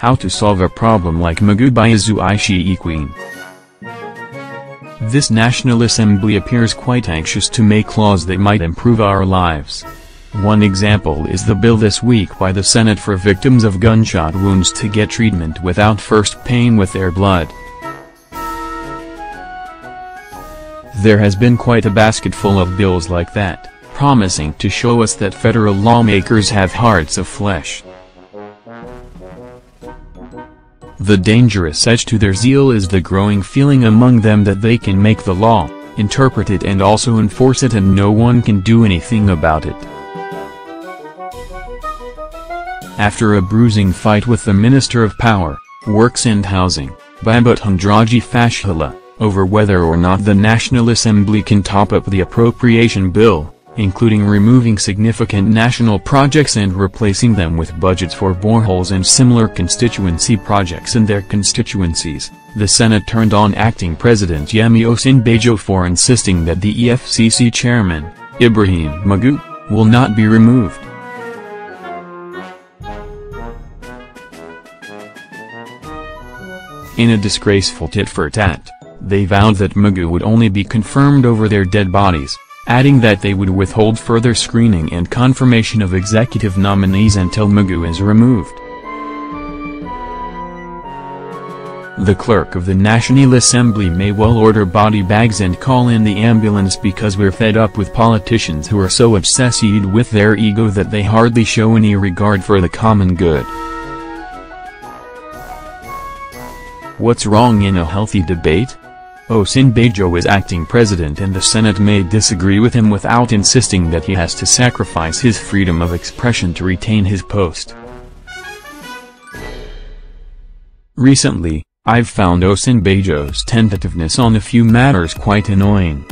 How to solve a problem like Magu by Ishiekwene. This National Assembly appears quite anxious to make laws that might improve our lives. One example is the bill this week by the Senate for victims of gunshot wounds to get treatment without first paying with their blood. There has been quite a basketful of bills like that, promising to show us that federal lawmakers have hearts of flesh. The dangerous edge to their zeal is the growing feeling among them that they can make the law, interpret it and also enforce it, and no one can do anything about it. After a bruising fight with the Minister of Power, Works and Housing, Babatundraji Fashola, over whether or not the National Assembly can top up the appropriation bill, including removing significant national projects and replacing them with budgets for boreholes and similar constituency projects in their constituencies, the Senate turned on acting President Yemi Osinbajo for insisting that the EFCC chairman, Ibrahim Magu, will not be removed. In a disgraceful tit-for-tat, they vowed that Magu would only be confirmed over their dead bodies, adding that they would withhold further screening and confirmation of executive nominees until Magu is removed. The clerk of the National Assembly may well order body bags and call in the ambulance because we're fed up with politicians who are so obsessed with their ego that they hardly show any regard for the common good. What's wrong in a healthy debate? Osinbajo is acting president and the Senate may disagree with him without insisting that he has to sacrifice his freedom of expression to retain his post. Recently, I've found Osinbajo's tentativeness on a few matters quite annoying.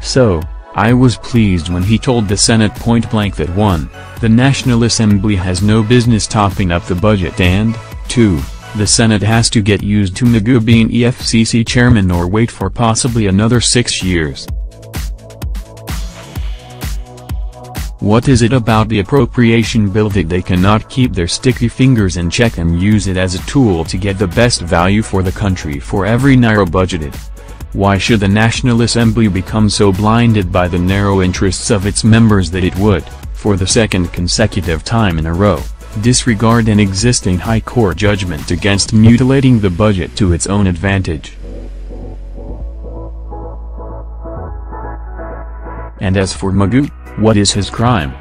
So, I was pleased when he told the Senate point-blank that 1. The National Assembly has no business topping up the budget and, 2. The Senate has to get used to Magu being EFCC chairman or wait for possibly another 6 years. What is it about the appropriation bill that they cannot keep their sticky fingers in check and use it as a tool to get the best value for the country for every naira budgeted? Why should the National Assembly become so blinded by the narrow interests of its members that it would, for the second consecutive time in a row, disregard an existing high court judgment against mutilating the budget to its own advantage? And as for Magu, what is his crime?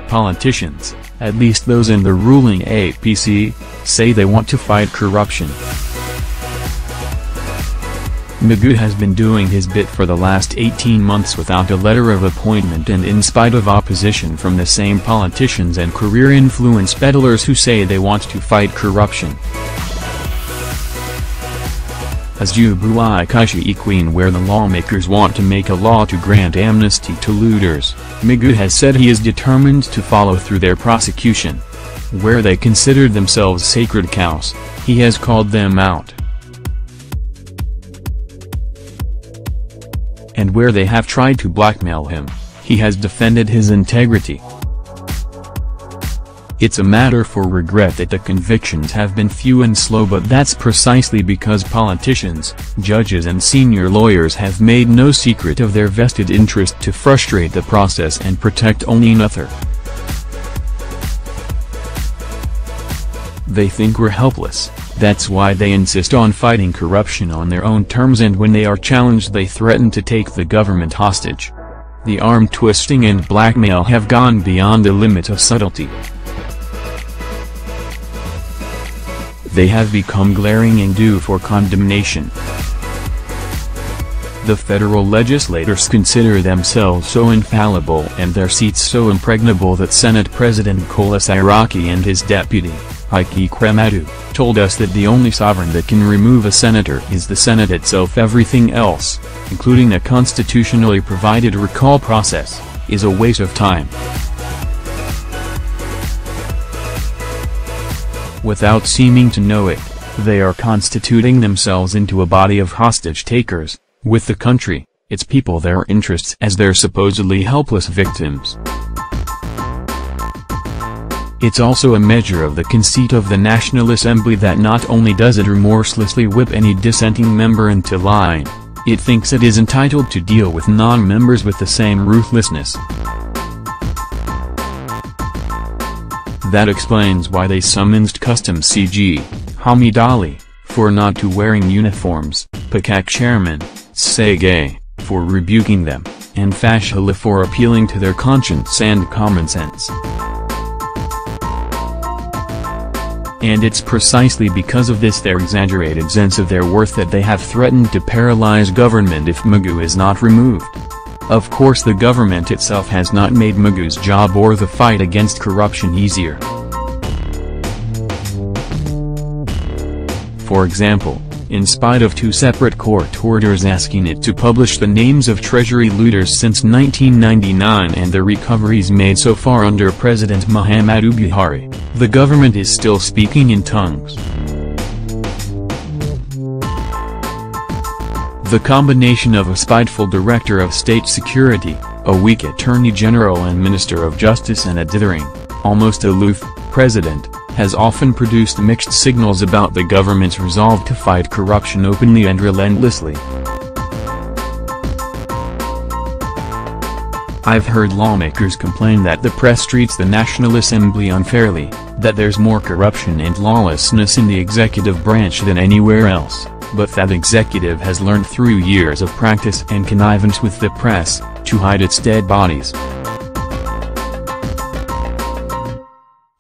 Politicians, at least those in the ruling APC, say they want to fight corruption. Magu has been doing his bit for the last 18 months without a letter of appointment and in spite of opposition from the same politicians and career influence peddlers who say they want to fight corruption. As Ishiekwene, where the lawmakers want to make a law to grant amnesty to looters, Magu has said he is determined to follow through their prosecution. Where they considered themselves sacred cows, he has called them out. And where they have tried to blackmail him, he has defended his integrity. It's a matter for regret that the convictions have been few and slow, but that's precisely because politicians, judges and senior lawyers have made no secret of their vested interest to frustrate the process and protect only another. They think we're helpless. That's why they insist on fighting corruption on their own terms, and when they are challenged they threaten to take the government hostage. The arm twisting and blackmail have gone beyond the limit of subtlety. They have become glaring and due for condemnation. The federal legislators consider themselves so infallible and their seats so impregnable that Senate President Kolas Iraqi and his deputy, Ishiekwene, told us that the only sovereign that can remove a senator is the Senate itself. Everything else, including a constitutionally provided recall process, is a waste of time. Without seeming to know it, they are constituting themselves into a body of hostage-takers, with the country, its people, their interests as their supposedly helpless victims. It's also a measure of the conceit of the National Assembly that not only does it remorselessly whip any dissenting member into line, it thinks it is entitled to deal with non-members with the same ruthlessness. That explains why they summoned Customs CG, Hamid Ali, for not to wearing uniforms, PKK chairman, Sege, for rebuking them, and Fashila for appealing to their conscience and common sense. And it's precisely because of this their exaggerated sense of their worth that they have threatened to paralyze government if Magu is not removed. Of course the government itself has not made Magu's job or the fight against corruption easier. For example, in spite of 2 separate court orders asking it to publish the names of treasury looters since 1999 and the recoveries made so far under President Muhammadu Buhari, the government is still speaking in tongues. The combination of a spiteful Director of State Security, a weak Attorney General and Minister of Justice and a dithering, almost aloof, President, has often produced mixed signals about the government's resolve to fight corruption openly and relentlessly. I've heard lawmakers complain that the press treats the National Assembly unfairly, that there's more corruption and lawlessness in the executive branch than anywhere else, but that executive has learned through years of practice and connivance with the press, to hide its dead bodies.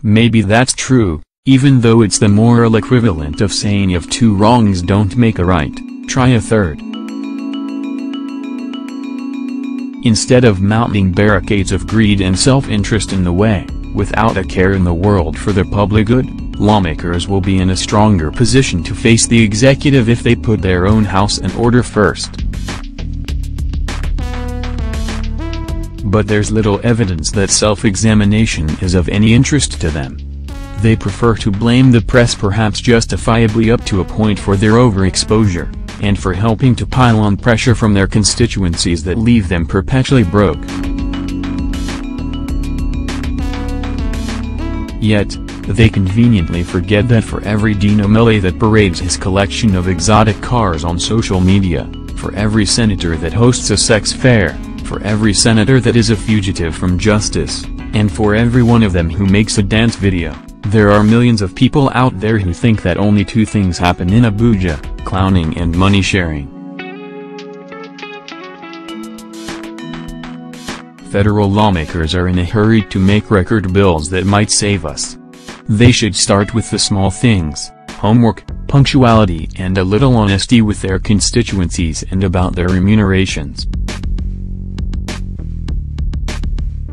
Maybe that's true, even though it's the moral equivalent of saying if 2 wrongs don't make a right, try a third. Instead of mounting barricades of greed and self-interest in the way, without a care in the world for the public good, lawmakers will be in a stronger position to face the executive if they put their own house in order first. But there's little evidence that self-examination is of any interest to them. They prefer to blame the press, perhaps justifiably up to a point, for their overexposure, and for helping to pile on pressure from their constituencies that leave them perpetually broke. Yet, they conveniently forget that for every Dino Melaye that parades his collection of exotic cars on social media, for every senator that hosts a sex fair, for every senator that is a fugitive from justice, and for every one of them who makes a dance video, there are millions of people out there who think that only 2 things happen in Abuja: clowning and money sharing. Federal lawmakers are in a hurry to make record bills that might save us. They should start with the small things: homework, punctuality, and a little honesty with their constituencies and about their remunerations.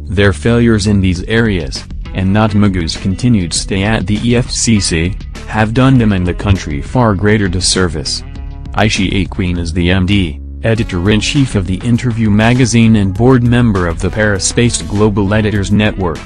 Their failures in these areas, and not Magu's continued stay at the EFCC, have done them and the country far greater disservice. Ishiekwene is the MD, editor-in-chief of the Interview magazine and board member of the Paris-based Global Editors Network.